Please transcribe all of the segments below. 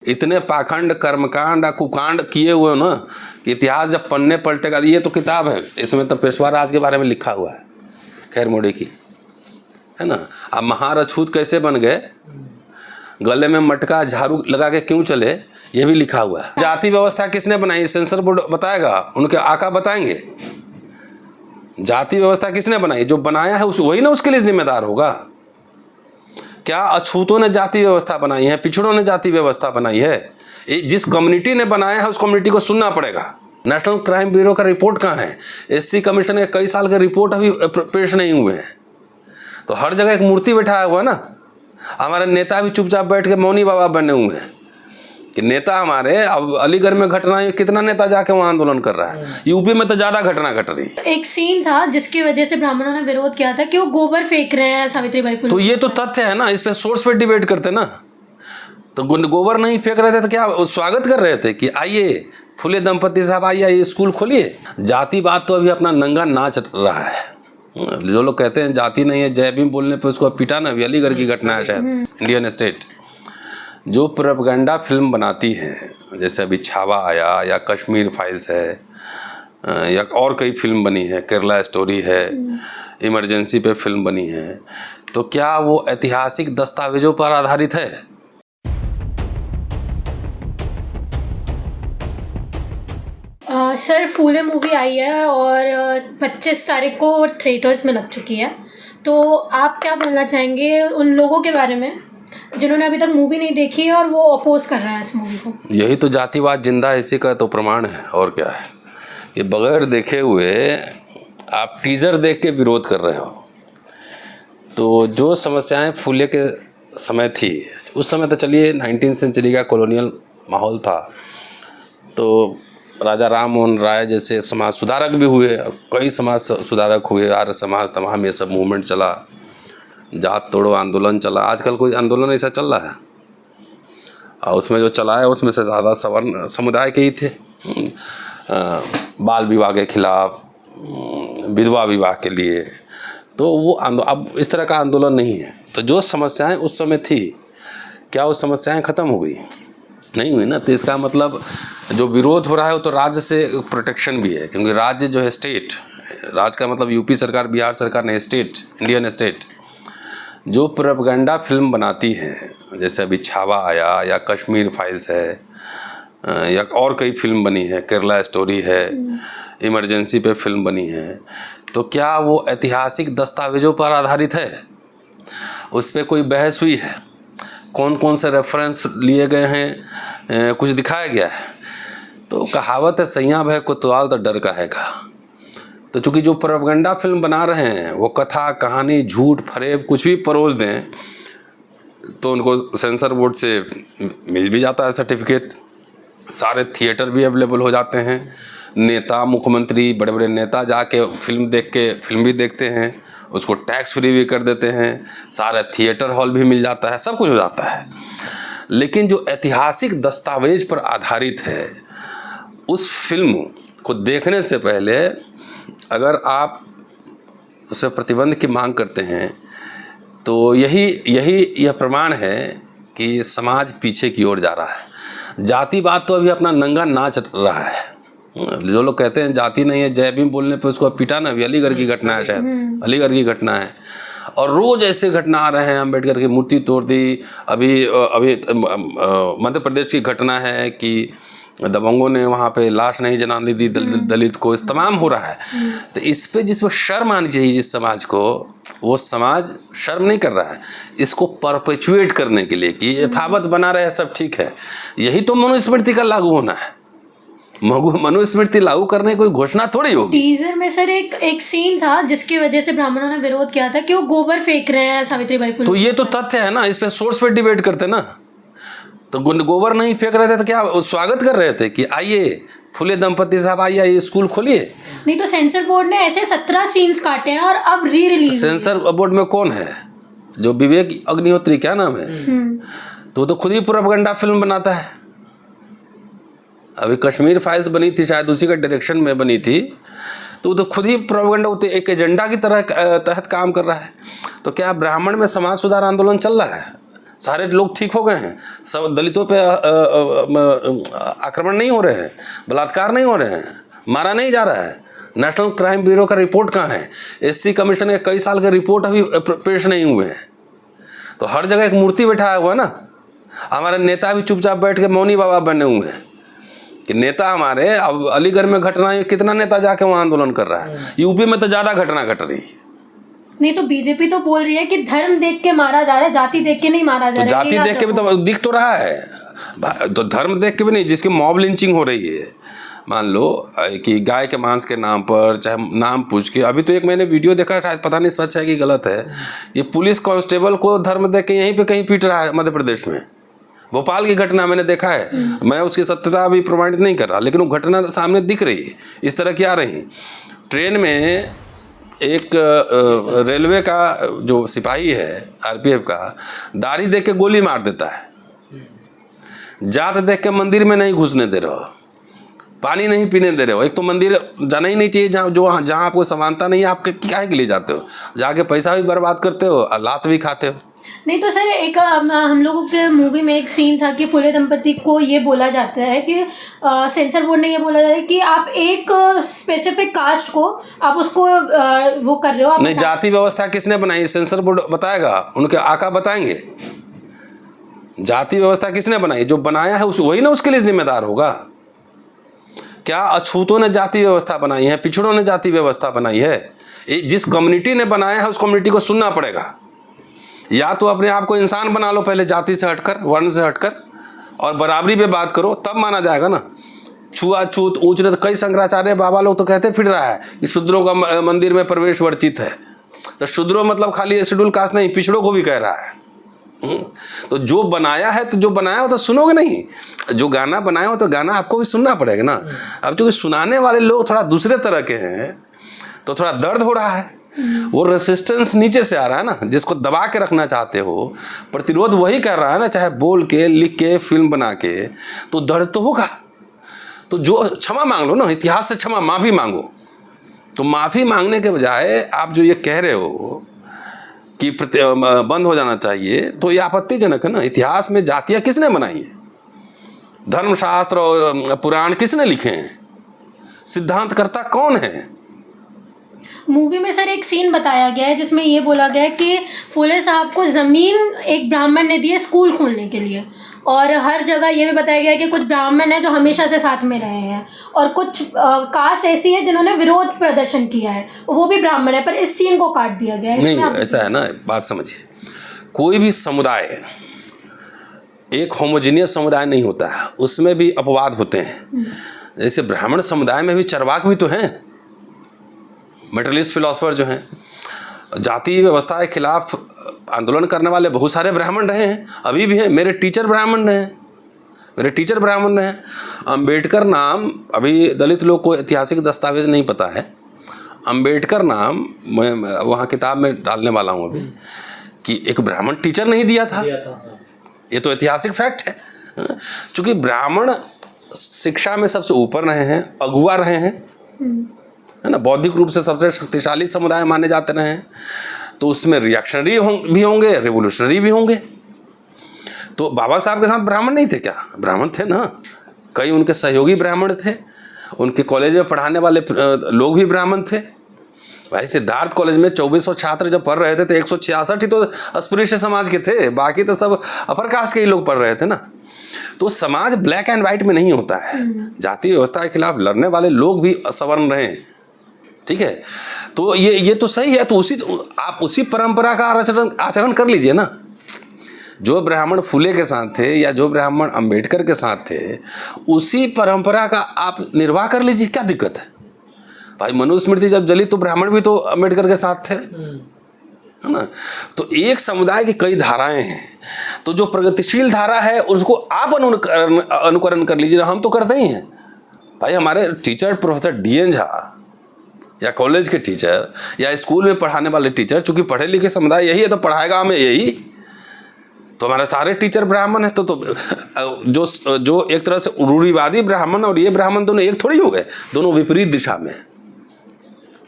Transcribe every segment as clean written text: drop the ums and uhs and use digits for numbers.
इतने पाखंड कर्मकांड कुकांड किए हुए ना कि इतिहास जब पन्ने पलटेगा। ये तो किताब है, इसमें तो पेशवा राज के बारे में लिखा हुआ है, खैर मोड़ी की, है ना। अब महारछूत कैसे बन गए, गले में मटका झाड़ू लगा के क्यों चले, ये भी लिखा हुआ है। जाति व्यवस्था किसने बनाई, सेंसर बोर्ड बताएगा, उनके आका बताएंगे। जाति व्यवस्था किसने बनाई, जो बनाया है वही ना उसके लिए जिम्मेदार होगा। क्या अछूतों ने जाति व्यवस्था बनाई है, पिछड़ों ने जाति व्यवस्था बनाई है। जिस कम्युनिटी ने बनाया है उस कम्युनिटी को सुनना पड़ेगा। नेशनल क्राइम ब्यूरो का रिपोर्ट कहाँ है, एससी कमीशन के कई साल के रिपोर्ट अभी पेश नहीं हुए हैं। तो हर जगह एक मूर्ति बैठाया हुआ है ना। हमारे नेता भी चुपचाप बैठ के मौनी बाबा बने हुए हैं कि नेता हमारे। अब अलीगढ़ में घटना है, कितना नेता जाके वहाँ आंदोलन कर रहा है। यूपी में तो ज्यादा घटना घट रही है। एक सीन था जिसकी वजह से ब्राह्मणों ने विरोध किया था कि वो गोबर फेंक रहे हैं सावित्रीबाई फुले। तो ये तो तथ्य है ना, इस पे सोर्स पे डिबेट करते ना। तो गोबर नहीं फेंक रहे थे तो क्या स्वागत कर रहे थे कि आइए फुले दंपति साहब आइए स्कूल खोलिए। जातिवाद तो अभी अपना नंगा नाच रहा है। जो लोग कहते हैं जाति नहीं है, जय भीम बोलने पे उसको पिटाना भी अलीगढ़ की घटना है शायद। इंडियन स्टेट जो प्रोपेगेंडा फिल्म बनाती हैं, जैसे अभी छावा आया या कश्मीर फाइल्स है या और कई फिल्म बनी है, केरला स्टोरी है, इमरजेंसी पे फिल्म बनी है, तो क्या वो ऐतिहासिक दस्तावेजों पर आधारित है? सर फूले मूवी आई है और 25 तारीख को थिएटर्स में लग चुकी है। तो आप क्या बोलना चाहेंगे उन लोगों के बारे में जिन्होंने अभी तक मूवी नहीं देखी है और वो अपोज कर रहा है इस मूवी को? यही तो जातिवाद जिंदा है, इसी का तो प्रमाण है। और क्या है, ये बगैर देखे हुए आप टीजर देख के विरोध कर रहे हो। तो जो समस्याएं फूले के समय थी, उस समय तो चलिए 19वीं सेंचुरी का कॉलोनियल माहौल था, तो राजा राम मोहन राय जैसे समाज सुधारक भी हुए, कई समाज सुधारक हुए, आर्य समाज तमाम ये सब मूवमेंट चला, जात तोड़ो आंदोलन चला। आजकल कोई आंदोलन ऐसा चल रहा है और उसमें जो चला है उसमें से ज़्यादा सवर्ण समुदाय के ही थे। बाल विवाह के खिलाफ, विधवा विवाह के लिए, तो वो अब इस तरह का आंदोलन नहीं है। तो जो समस्याएं उस समय थी, क्या वो समस्याएं ख़त्म हो गई? नहीं हुई ना। तो इसका मतलब जो विरोध हो रहा है वो तो राज्य से प्रोटेक्शन भी है, क्योंकि राज्य जो है स्टेट, राज्य का मतलब यूपी सरकार, बिहार सरकार नहीं, स्टेट, इंडियन स्टेट जो प्रोपेगेंडा फिल्म बनाती हैं, जैसे अभी छावा आया या कश्मीर फाइल्स है या और कई फिल्म बनी है, केरला स्टोरी है, इमरजेंसी पे फिल्म बनी है, तो क्या वो ऐतिहासिक दस्तावेजों पर आधारित है? उस पर कोई बहस हुई है? कौन कौन से रेफरेंस लिए गए हैं, कुछ दिखाया गया है? तो कहावत है सैया भय कोतवाल तो डर का हैगा। तो चूंकि जो प्रोपेगेंडा फिल्म बना रहे हैं वो कथा कहानी झूठ फरेब कुछ भी परोस दें तो उनको सेंसर बोर्ड से मिल भी जाता है सर्टिफिकेट, सारे थिएटर भी अवेलेबल हो जाते हैं, नेता मुख्यमंत्री बड़े बड़े नेता जाके फिल्म देख के फिल्म भी देखते हैं, उसको टैक्स फ्री भी कर देते हैं, सारा थिएटर हॉल भी मिल जाता है, सब कुछ हो जाता है। लेकिन जो ऐतिहासिक दस्तावेज पर आधारित है उस फिल्म को देखने से पहले अगर आप उस पर प्रतिबंध की मांग करते हैं तो यह प्रमाण है कि समाज पीछे की ओर जा रहा है। जातिवाद तो अभी अपना नंगा नाच रहा है। जो लोग कहते हैं जाति नहीं है, जय भीम बोलने पे उसको पिटाना भी अलीगढ़ की घटना है शायद, अलीगढ़ की घटना है। और रोज़ ऐसे घटना आ रहे हैं, अम्बेडकर की मूर्ति तोड़ दी, अभी मध्य प्रदेश की घटना है कि दबंगों ने वहाँ पे लाश नहीं जलाने दी दलित को, इस तमाम हो रहा है। तो इस पे जिसमें शर्म आनी चाहिए जिस समाज को, वो समाज शर्म नहीं कर रहा है इसको परपेचुएट करने के लिए कि यथावत बना रहे, सब ठीक है। यही तो मनुस्मृति का लागू होना है। मनुस्मृति लागू करने कोई घोषणा थोड़ी होगी। टीजर में सर एक सीन था जिसकी वजह से ब्राह्मणों ने विरोध किया था कि वो गोबर फेंक रहे हैं सावित्रीबाई फुले। तो ये तो तथ्य है ना, इस पे सोर्स पे डिबेट करते ना। तो गोबर नहीं फेंक रहे थे तो क्या स्वागत कर रहे थे कि आइए फुले दंपति साहब आइए स्कूल खोलिए? नहीं तो सेंसर बोर्ड ने ऐसे 17 सीन्स काटे हैं और अब री रिलीज। सेंसर बोर्ड में कौन है? जो विवेक अग्निहोत्री, क्या नाम है, तो वो तो खुद ही प्रोपेगेंडा फिल्म बनाता है। अभी कश्मीर फाइल्स बनी थी, शायद उसी का डायरेक्शन में बनी थी, तो वो तो खुद ही प्रोपेगेंडा एक एजेंडा की तरह तहत काम कर रहा है। तो क्या ब्राह्मण में समाज सुधार आंदोलन चल रहा है? सारे लोग ठीक हो गए हैं, सब दलितों पे आक्रमण नहीं हो रहे हैं, बलात्कार नहीं हो रहे हैं, मारा नहीं जा रहा है। नेशनल क्राइम ब्यूरो का रिपोर्ट कहाँ है? एससी कमीशन के कई साल के रिपोर्ट अभी पेश नहीं हुए हैं। तो हर जगह एक मूर्ति बैठाया हुआ है ना। हमारे नेता भी चुपचाप बैठ के मौनी बाबा बने हुए हैं कि नेता हमारे। अब अलीगढ़ में घटना है, कितना नेता जाके वहाँ आंदोलन कर रहा है। यूपी में तो ज़्यादा घटना घट रही है। नहीं तो बीजेपी तो बोल रही है कि धर्म देख के मारा जा रहा है, जाति देख के नहीं मारा जा रहा है। जाति देख के भी तो दिख तो रहा है, तो धर्म देख के भी नहीं। जिसकी मॉब लिंचिंग हो रही है, मान लो कि गाय के मांस के नाम पर, चाहे नाम पूछ के। अभी तो एक मैंने वीडियो देखा, शायद पता नहीं सच है कि गलत है, ये पुलिस कांस्टेबल को धर्म देख के यहीं पे कहीं पीट रहा है मध्य प्रदेश में। भोपाल की घटना मैंने देखा है, मैं उसकी सत्यता अभी प्रमाणित नहीं कर रहा, लेकिन वो घटना सामने दिख रही है। इस तरह की आ रही। ट्रेन में एक रेलवे का जो सिपाही है आरपीएफ का, दाढ़ी देख के गोली मार देता है। जात देख के मंदिर में नहीं घुसने दे रहे हो, पानी नहीं पीने दे रहे हो। एक तो मंदिर जाना ही नहीं चाहिए जहाँ आपको समानता नहीं है, आप क्या के लिए जाते हो? जाके पैसा भी बर्बाद करते हो और लात भी खाते हो। नहीं तो सर, एक हम लोगों के मूवी में एक सीन था कि फुले दंपति को ये बोला जाता है कि सेंसर बोर्ड ने ये बोला जाता है कि आप एक स्पेसिफिक कास्ट को आप उसको वो कर रहे हो। नहीं, जाति व्यवस्था किसने बनाई? सेंसर बोर्ड बताएगा, उनके आका बताएंगे। जाति व्यवस्था किसने बनाई? जो बनाया है वही ना उसके लिए जिम्मेदार होगा। क्या अछूतों ने जाति व्यवस्था बनाई है? पिछड़ों ने जाति व्यवस्था बनाई है? जिस कम्युनिटी ने बनाया है उस कम्युनिटी को सुनना पड़ेगा। या तो अपने आप को इंसान बना लो पहले, जाति से हटकर, वर्ण से हटकर, और बराबरी पे बात करो, तब माना जाएगा ना। छुआछूत, ऊंच नीच, कई शंकराचार्य बाबा लोग तो कहते फिर रहा है कि शूद्रों का मंदिर में प्रवेश वर्जित है। तो शूद्रों मतलब खाली शेड्यूल कास्ट नहीं, पिछड़ों को भी कह रहा है। तो जो बनाया है, तो जो बनाया हो तो सुनोगे नहीं। जो गाना बनाया हो तो गाना आपको भी सुनना पड़ेगा ना। अब चूंकि सुनाने वाले लोग थोड़ा दूसरे तरह के हैं तो थोड़ा दर्द हो रहा है। वो रेसिस्टेंस नीचे से आ रहा है ना, जिसको दबा के रखना चाहते हो। प्रतिरोध वही कर रहा है ना, चाहे बोल के, लिख के, फिल्म बना के, तो दर्द तो होगा। तो जो क्षमा मांग लो ना, इतिहास से क्षमा, माफ़ी मांगो। तो माफ़ी मांगने के बजाय आप जो ये कह रहे हो कि बंद हो जाना चाहिए, तो ये आपत्तिजनक है ना। इतिहास में जातियाँ किसने बनाई है? धर्मशास्त्र और पुराण किसने लिखे हैं? सिद्धांतकर्ता कौन है? मूवी में सर एक सीन बताया गया है जिसमें ये बोला गया है कि फुले साहब को ज़मीन एक ब्राह्मण ने दी है स्कूल खोलने के लिए, और हर जगह ये भी बताया गया है कि कुछ ब्राह्मण हैं जो हमेशा से साथ में रहे हैं, और कुछ कास्ट ऐसी है जिन्होंने विरोध प्रदर्शन किया है, वो भी ब्राह्मण है, पर इस सीन को काट दिया गया है। नहीं, ऐसा है ना, बात समझिए। कोई भी समुदाय एक होमोजीनियस समुदाय नहीं होता है, उसमें भी अपवाद होते हैं। जैसे ब्राह्मण समुदाय में भी चरवाक भी तो हैं, मेटलिस्ट फिलोसफर जो हैं। जाति व्यवस्था के खिलाफ आंदोलन करने वाले बहुत सारे ब्राह्मण रहे हैं, अभी भी हैं। मेरे टीचर ब्राह्मण रहे हैं। अंबेडकर नाम, अभी दलित लोग को ऐतिहासिक दस्तावेज नहीं पता है, अंबेडकर नाम मैं वहाँ किताब में डालने वाला हूँ अभी, कि एक ब्राह्मण टीचर नहीं दिया था। ये तो ऐतिहासिक फैक्ट है। चूँकि ब्राह्मण शिक्षा में सबसे ऊपर रहे हैं, अगुआ रहे हैं, है ना, बौद्धिक रूप से सबसे शक्तिशाली समुदाय माने जाते रहे हैं, तो उसमें रिएक्शनरी भी होंगे, रेवोल्यूशनरी भी होंगे। तो बाबा साहब के साथ ब्राह्मण नहीं थे क्या? ब्राह्मण थे ना, कई उनके सहयोगी ब्राह्मण थे, उनके कॉलेज में पढ़ाने वाले लोग भी ब्राह्मण थे। भाई सिद्धार्थ कॉलेज में 2400 छात्र जब पढ़ रहे थे तो 166 ही तो अस्पृश्य समाज के थे, बाकी तो सब अपर कास्ट के ही लोग पढ़ रहे थे ना। तो समाज ब्लैक एंड वाइट में नहीं होता है। जाति व्यवस्था के खिलाफ लड़ने वाले लोग भी असवर्ण रहे, ठीक है। तो ये तो सही है। तो आप उसी परंपरा का आचरण कर लीजिए ना। जो ब्राह्मण फुले के साथ थे या जो ब्राह्मण अंबेडकर के साथ थे, उसी परंपरा का आप निर्वाह कर लीजिए, क्या दिक्कत है? भाई मनुस्मृति जब जली तो ब्राह्मण भी तो अंबेडकर के साथ थे, है ना। तो एक समुदाय की कई धाराएं हैं, तो जो प्रगतिशील धारा है उसको आप अनुकरण कर लीजिए। हम तो करते ही हैं भाई। हमारे टीचर प्रोफेसर DN झा या कॉलेज के टीचर या स्कूल में पढ़ाने वाले टीचर, चूंकि पढ़े लिखे समुदाय यही है तो पढ़ाएगा हमें यही। तो हमारे सारे टीचर ब्राह्मण हैं, तो जो एक तरह से रूढ़िवादी ब्राह्मण और ये ब्राह्मण दोनों एक थोड़ी हो गए, दोनों विपरीत दिशा में।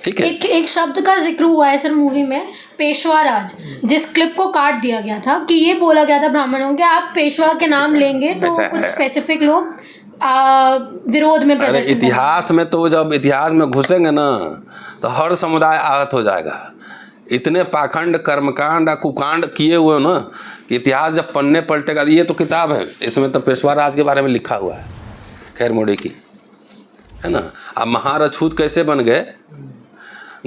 ठीक है। एक शब्द का जिक्र हुआ है सर मूवी में, पेशवा राज, जिस क्लिप को काट दिया गया था कि ये बोला गया था ब्राह्मणों के आप पेशवा के नाम लेंगे तो कुछ स्पेसिफिक लोग विरोध में अरे प्रदर्शन इतिहास में तो जब इतिहास में घुसेंगे ना तो हर समुदाय आहत हो जाएगा। इतने पाखंड कर्मकांड कुकांड किए हुए ना कि इतिहास जब पन्ने पलटेगा। ये तो किताब है, इसमें तो पेशवा राज के बारे में लिखा हुआ है, खैर मोड़ी की, है ना। अब महार अछूत कैसे बन गए,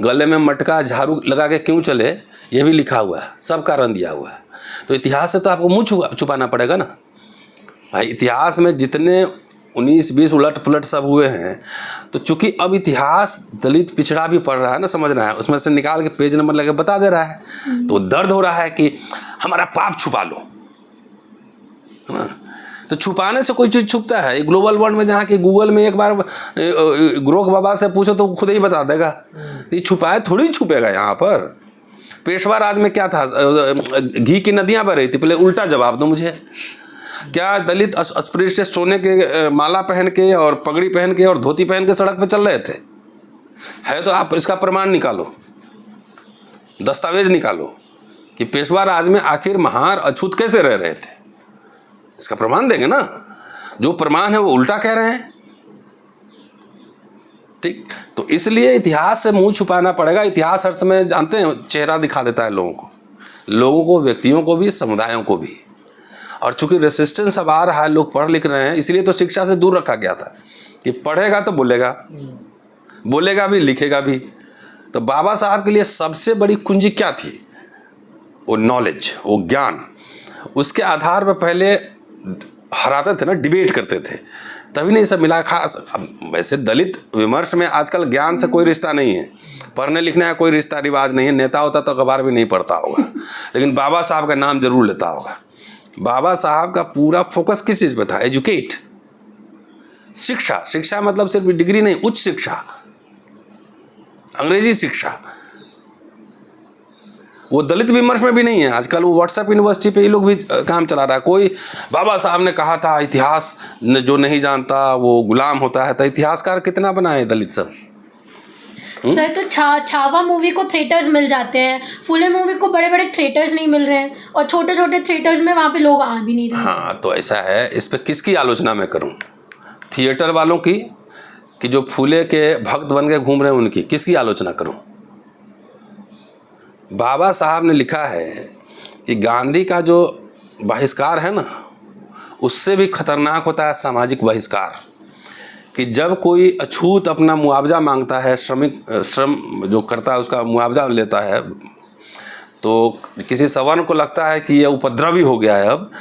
गले में मटका झाड़ू लगा के क्यों चले, ये भी लिखा हुआ है, सब कारण दिया हुआ है। तो इतिहास से तो आपको मुँह छुपाना पड़ेगा ना भाई। इतिहास में जितने 19-20 उलट पुलट सब हुए हैं, तो चूंकि अब इतिहास दलित पिछड़ा भी पढ़ रहा है ना, समझ रहा है, उसमें से निकाल के पेज नंबर लगे बता दे रहा है। तो दर्द हो रहा है कि हमारा पाप छुपा लो, है ना। तो छुपाने से कोई चीज़ छुपता है। ग्लोबल वर्ल्ड में जहाँ कि गूगल में एक बार ग्रोक बाबा से पूछो तो खुद ही बता देगा। ये छुपाए थोड़ी छुपेगा यहाँ पर। पेशवा राज में क्या था, घी की नदियाँ बह रही थी। पहले उल्टा जवाब दो मुझे, क्या दलित अस्पृश्य सोने के माला पहन के और पगड़ी पहन के और धोती पहन के सड़क पे चल रहे थे? है तो आप इसका प्रमाण निकालो, दस्तावेज निकालो कि पेशवा राज में आखिर महार अछूत कैसे रह रहे थे। इसका प्रमाण देंगे ना। जो प्रमाण है वो उल्टा कह रहे हैं, ठीक। तो इसलिए इतिहास से मुंह छुपाना पड़ेगा। इतिहास हर समय जानते हैं चेहरा दिखा देता है लोगों को, व्यक्तियों को भी, समुदायों को भी। और चूंकि रेसिस्टेंस अब आ रहा है, लोग पढ़ लिख रहे हैं, इसलिए तो शिक्षा से दूर रखा गया था कि पढ़ेगा तो बोलेगा भी, लिखेगा भी। तो बाबा साहब के लिए सबसे बड़ी कुंजी क्या थी? वो नॉलेज, वो ज्ञान। उसके आधार पर पहले हराते थे ना, डिबेट करते थे, तभी नहीं सब मिला। खास वैसे दलित विमर्श में आजकल ज्ञान से कोई रिश्ता नहीं है, पढ़ने लिखने का कोई रिश्ता रिवाज नहीं है। नेता होता तो अखबार भी नहीं पढ़ता होगा, लेकिन बाबा साहब का नाम जरूर लेता होगा। बाबा साहब का पूरा फोकस किस चीज़ पे था? एजुकेट, शिक्षा। शिक्षा मतलब सिर्फ डिग्री नहीं, उच्च शिक्षा, अंग्रेजी शिक्षा। वो दलित विमर्श में भी नहीं है। आजकल वो व्हाट्सएप यूनिवर्सिटी पे ये लोग भी काम चला रहा है। कोई बाबा साहब ने कहा था इतिहास जो नहीं जानता वो गुलाम होता है। तो इतिहासकार कितना बनाए दलित सब। सर तो छावा मूवी को थिएटर्स मिल जाते हैं, फुले मूवी को बड़े बड़े थिएटर्स नहीं मिल रहे हैं, और छोटे छोटे थिएटर्स में वहाँ पे लोग आ भी नहीं रहे। हाँ, तो ऐसा है। इस पे किसकी आलोचना मैं करूँ? थिएटर वालों की, कि जो फूले के भक्त बन के घूम रहे हैं उनकी? किसकी आलोचना करूँ? बाबा साहब ने लिखा है कि गांधी का जो बहिष्कार है ना, उससे भी खतरनाक होता है सामाजिक बहिष्कार। कि जब कोई अछूत अपना मुआवजा मांगता है, श्रम जो करता है उसका मुआवजा लेता है, तो किसी सवर्ण को लगता है कि यह उपद्रवी हो गया है अब,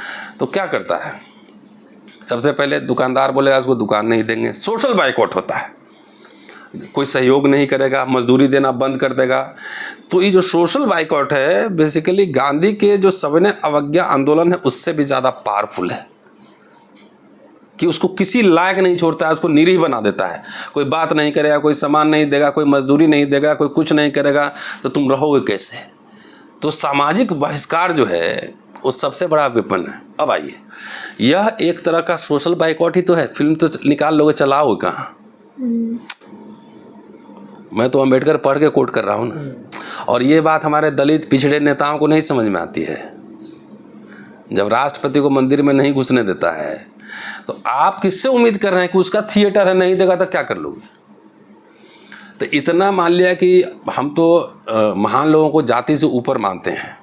तो क्या करता है? सबसे पहले दुकानदार बोलेगा उसको दुकान नहीं देंगे, सोशल बाइकआउट होता है, कोई सहयोग नहीं करेगा, मजदूरी देना बंद कर देगा। तो ये जो सोशल बाइकआउट है बेसिकली गांधी के जो सविनय अवज्ञा आंदोलन है उससे भी ज़्यादा पावरफुल है, कि उसको किसी लायक नहीं छोड़ता है, उसको निरीह बना देता है। कोई बात नहीं करेगा, कोई सामान नहीं देगा, कोई मजदूरी नहीं देगा, कोई कुछ नहीं करेगा, तो तुम रहोगे कैसे? तो सामाजिक बहिष्कार जो है वो सबसे बड़ा वेपन है। अब आइए, यह एक तरह का सोशल बाइकआउट ही तो है। फिल्म तो निकाल लोगे, चलाओगे कहाँ? मैं तो अम्बेडकर पढ़ के कोट कर रहा हूँ ना। और ये बात हमारे दलित पिछड़े नेताओं को नहीं समझ में आती है। जब राष्ट्रपति को मंदिर में नहीं घुसने देता है तो आप किससे उम्मीद कर रहे हैं कि उसका थिएटर है, नहीं देगा तो क्या कर लोगे? तो इतना मान लिया कि हम तो महान लोगों को जाति से ऊपर मानते हैं,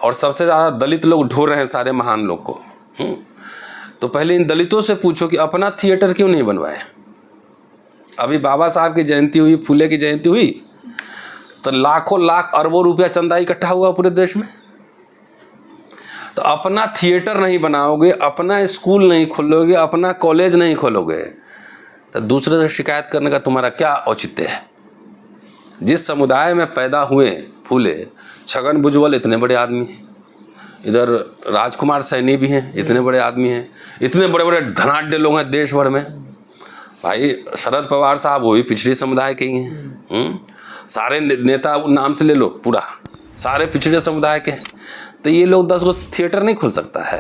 और सबसे ज़्यादा दलित लोग ढो रहे हैं सारे महान लोग को। तो पहले इन दलितों से पूछो कि अपना थिएटर क्यों नहीं बनवाए? अभी बाबा साहब की जयंती हुई, फूले की जयंती हुई, तो लाखों लाख अरबों रुपया चंदा इकट्ठा हुआ पूरे देश में। तो अपना थिएटर नहीं बनाओगे, अपना स्कूल नहीं खोलोगे, अपना कॉलेज नहीं खोलोगे, तो दूसरे से शिकायत करने का तुम्हारा क्या औचित्य है? जिस समुदाय में पैदा हुए फूले, छगन भुजबल इतने बड़े आदमी हैं, इधर राजकुमार सैनी भी हैं, इतने बड़े आदमी हैं, इतने बड़े बड़े धनाढ्य लोग हैं देश भर में। भाई शरद पवार साहब वो भी पिछड़े समुदाय के ही हैं। सारे नेता नाम से ले लो, पूरा सारे पिछड़े समुदाय के। तो ये लोग 10 गो थिएटर नहीं खोल सकता है,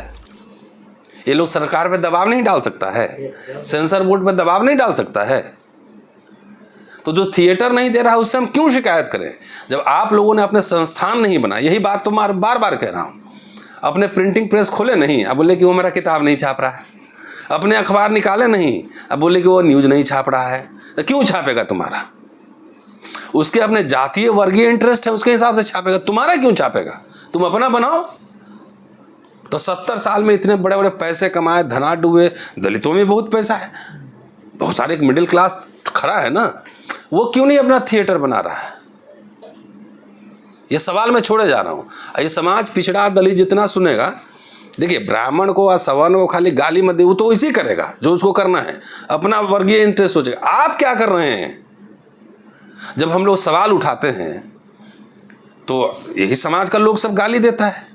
ये लोग सरकार पे दबाव नहीं डाल सकता है, सेंसर बोर्ड पे दबाव नहीं डाल सकता है। तो जो थिएटर नहीं दे रहा है उससे हम क्यों शिकायत करें, जब आप लोगों ने अपने संस्थान नहीं बना। यही बात तो मैं बार बार कह रहा हूँ। अपने प्रिंटिंग प्रेस खोले नहीं, अब बोले कि वो मेरा किताब नहीं छाप रहा है। अपने अखबार निकाले नहीं, अब बोले कि वो न्यूज़ नहीं छाप रहा है। तो क्यों छापेगा तुम्हारा? उसके अपने जातीय वर्गीय इंटरेस्ट है, उसके हिसाब से छापेगा। तुम्हारा क्यों छापेगा? तुम अपना बनाओ। तो 70 साल में इतने बड़े बड़े पैसे कमाए, धनाढ्य हुए। दलितों में बहुत पैसा है, बहुत सारे मिडिल क्लास खड़ा है ना, वो क्यों नहीं अपना थिएटर बना रहा है? ये सवाल मैं छोड़े जा रहा हूँ। ये समाज पिछड़ा दलित जितना सुनेगा, देखिए ब्राह्मण को और सवर्ण को खाली गाली मत दे, वो तो इसी करेगा जो उसको करना है, अपना वर्गीय इंटरेस्ट सोचेगा। आप क्या कर रहे हैं? जब हम लोग सवाल उठाते हैं तो यही समाज का लोग सब गाली देता है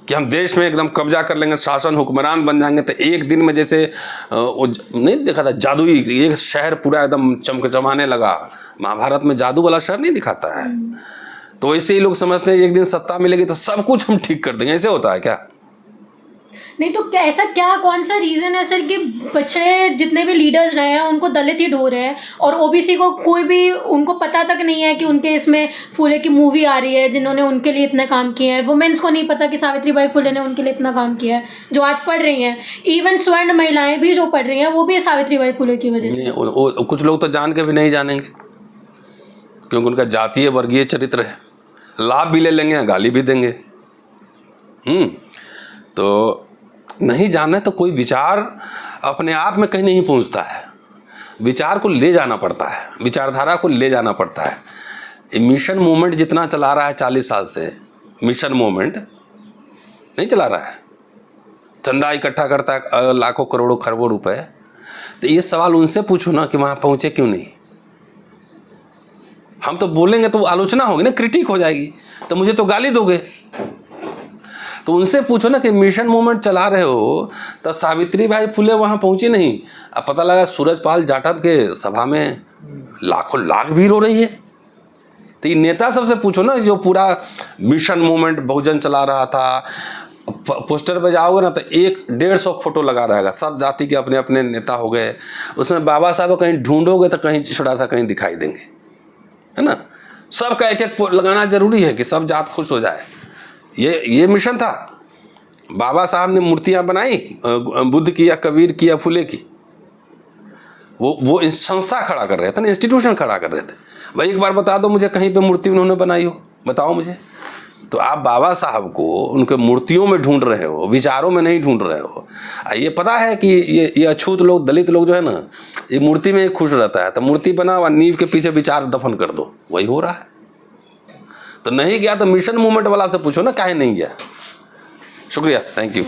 कि हम देश में एकदम कब्जा कर लेंगे, शासन हुक्मरान बन जाएंगे। तो एक दिन में जैसे वो नहीं देखा था जादुई, एक शहर पूरा एकदम चमकचमाने लगा। महाभारत में जादू वाला शहर नहीं दिखाता है। तो ऐसे ही लोग समझते हैं एक दिन सत्ता मिलेगी तो सब कुछ हम ठीक कर देंगे। ऐसे होता है क्या? नहीं तो क्या ऐसा क्या कौन सा रीज़न है सर कि पिछड़े जितने भी लीडर्स रहे हैं उनको दलित ही ढो रहे हैं, और ओबीसी को कोई भी उनको पता तक नहीं है कि उनके इसमें फुले की मूवी आ रही है जिन्होंने उनके लिए इतना काम किया है। वुमेन्स को नहीं पता कि सावित्रीबाई फुले ने उनके लिए इतना काम किया है, जो आज पढ़ रही हैं। इवन स्वर्ण महिलाएं भी जो पढ़ रही हैं वो भी सावित्रीबाई फुले की वजह से। कुछ लोग तो जान के भी नहीं जानेंगे क्योंकि उनका जातीय वर्गीय चरित्र है। लाभ भी ले लेंगे, गाली भी देंगे। तो नहीं जाना तो कोई विचार अपने आप में कहीं नहीं पहुंचता है। विचार को ले जाना पड़ता है, विचारधारा को ले जाना पड़ता है। मिशन मूवमेंट जितना चला रहा है 40 साल से, मिशन मूवमेंट नहीं चला रहा है, चंदा इकट्ठा करता है लाखों करोड़ों खरबों रुपए। तो ये सवाल उनसे पूछो ना कि वहाँ पहुँचे क्यों नहीं। हम तो बोलेंगे तो आलोचना होगी ना, क्रिटिक हो जाएगी, तो मुझे तो गाली दोगे। तो उनसे पूछो ना कि मिशन मूवमेंट चला रहे हो तो सावित्रीबाई फुले वहाँ पहुँची नहीं। अब पता लगा सूरजपाल जाटव के सभा में लाखों लाख भीड़ हो रही है। तो ये नेता सबसे पूछो ना, जो पूरा मिशन मूवमेंट बहुजन चला रहा था। पोस्टर पे जाओगे ना तो 100-150 फोटो लगा रहेगा, सब जाति के अपने अपने नेता हो गए। उसमें बाबा साहब कहीं ढूंढोगे तो कहीं छोटा सा कहीं दिखाई देंगे, है ना। सबका एक एक लगाना जरूरी है कि सब जात खुश हो जाए। ये मिशन था। बाबा साहब ने मूर्तियां बनाई, बुद्ध की या कबीर की या फुले की। वो संस्था खड़ा कर रहे थे ना, इंस्टीट्यूशन खड़ा कर रहे थे। भाई एक बार बता दो मुझे कहीं पे मूर्ति उन्होंने बनाई हो, बताओ मुझे। तो आप बाबा साहब को उनके मूर्तियों में ढूंढ रहे हो, विचारों में नहीं ढूंढ रहे हो। ये पता है कि ये अछूत लोग, दलित लोग जो है ना, ये मूर्ति में खुश रहता है। तो मूर्ति बनाओ और नींव के पीछे विचार दफन कर दो, वही हो रहा है। तो नहीं गया तो मिशन मूवमेंट वाला से पूछो ना काहे नहीं गया। शुक्रिया, थैंक यू।